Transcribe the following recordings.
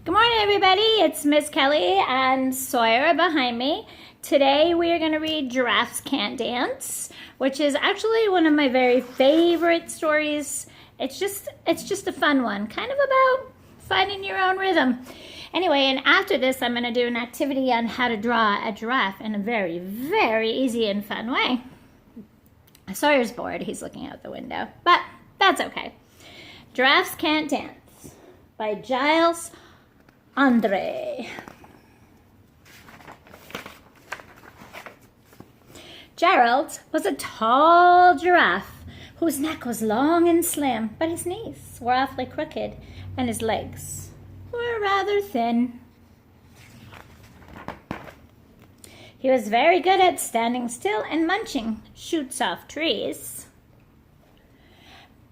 Good morning, everybody. It's Miss Kelly and Sawyer behind me. Today we are going to read Giraffes Can't Dance, which is actually one of my very favorite stories. It's just a fun one, kind of about finding your own rhythm. Anyway, and after this, I'm going to do an activity on how to draw a giraffe in a very, very easy and fun way. Sawyer's bored. He's looking out the window, but that's okay. Giraffes Can't Dance by Giles Andre. Gerald was a tall giraffe whose neck was long and slim, but his knees were awfully crooked and his legs were rather thin. He was very good at standing still and munching shoots off trees.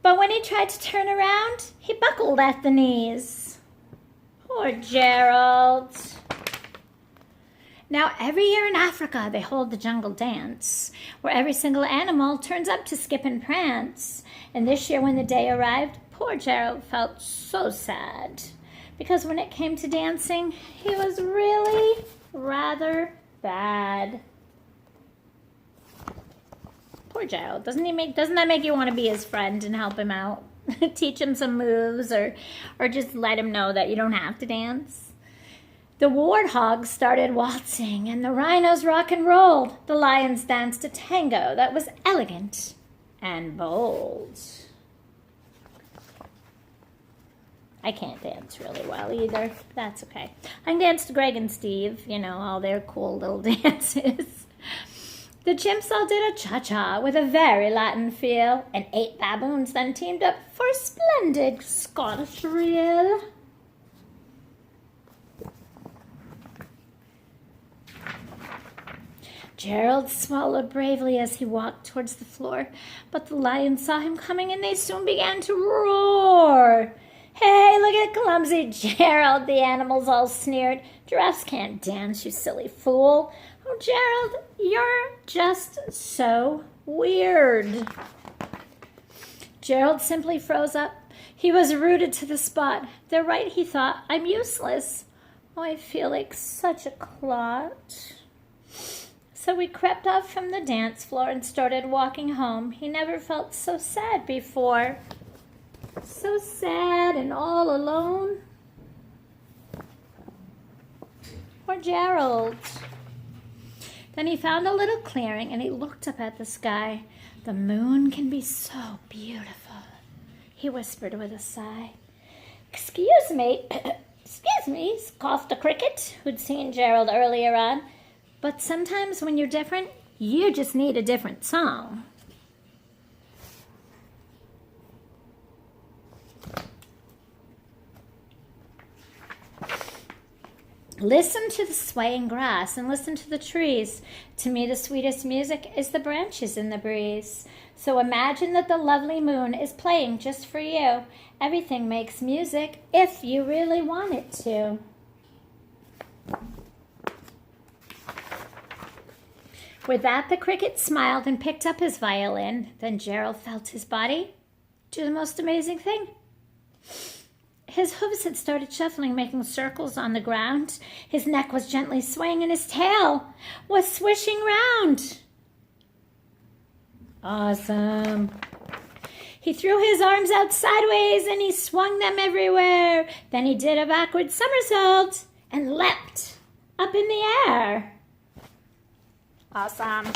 But when he tried to turn around, he buckled at the knees. Poor Gerald. Now, every year in Africa, they hold the jungle dance, where every single animal turns up to skip and prance. And this year, when the day arrived, poor Gerald felt so sad, because when it came to dancing, he was really rather bad. Poor Gerald. Doesn't that make you want to be his friend and help him out? Teach him some moves or just let him know that you don't have to dance? The warthogs started waltzing and the rhinos rock and rolled. The lions danced a tango that was elegant and bold. I can't dance really well either. That's okay. I can dance to Greg and Steve, all their cool little dances. The chimps all did a cha-cha with a very Latin feel, and 8 baboons then teamed up for a splendid Scottish reel. Gerald swallowed bravely as he walked towards the floor, but the lions saw him coming and they soon began to roar. Hey, look at clumsy Gerald, the animals all sneered. Giraffes can't dance, you silly fool. Oh, Gerald, you're just so weird. Gerald simply froze up. He was rooted to the spot. They're right, he thought. I'm useless. Oh, I feel like such a clot. So he crept off from the dance floor and started walking home. He never felt so sad before. So sad and all alone. Poor Gerald. Then he found a little clearing and he looked up at the sky. The moon can be so beautiful, he whispered with a sigh. Excuse me, scoffed a cricket who'd seen Gerald earlier on. But sometimes when you're different, you just need a different song. Listen to the swaying grass and listen to the trees. To me, the sweetest music is the branches in the breeze. So imagine that the lovely moon is playing just for you. Everything makes music if you really want it to. With that, the cricket smiled and picked up his violin. Then Gerald felt his body do the most amazing thing. His hooves had started shuffling, making circles on the ground. His neck was gently swaying, and his tail was swishing round. Awesome. He threw his arms out sideways, and he swung them everywhere. Then he did a backward somersault and leapt up in the air. Awesome.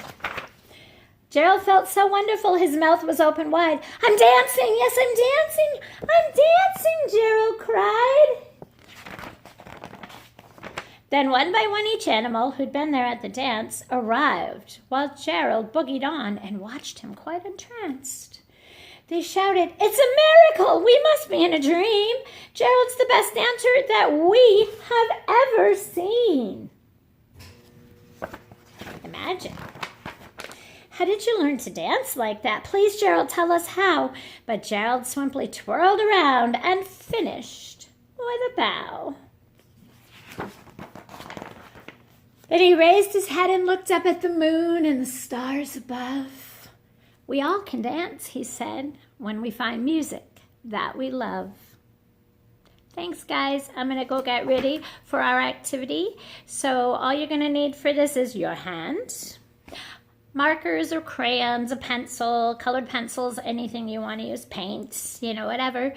Gerald felt so wonderful, his mouth was open wide. I'm dancing, yes, I'm dancing. I'm dancing, Gerald cried. Then one by one each animal who'd been there at the dance arrived, while Gerald boogied on and watched him quite entranced. They shouted, it's a miracle, we must be in a dream. Gerald's the best dancer that we have ever seen. Imagine. How did you learn to dance like that? Please, Gerald, tell us how. But Gerald simply twirled around and finished with a bow. Then he raised his head and looked up at the moon and the stars above. We all can dance, he said, when we find music that we love. Thanks, guys. I'm going to go get ready for our activity. So all you're going to need for this is your hand, markers or crayons, a pencil, colored pencils, anything you want to use, paints, whatever,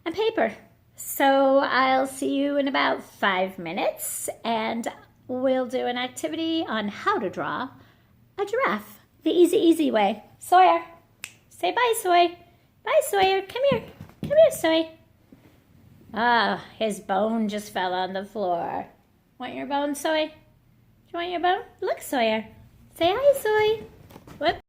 and paper. So I'll see you in about 5 minutes, and we'll do an activity on how to draw a giraffe. The easy way. Sawyer, say bye, Soy. Bye, Sawyer. Come here. Come here, Soy. Ah, his bone just fell on the floor. Want your bone, Soy? Do you want your bone? Look, Sawyer. Say hi, Soy. Whoop.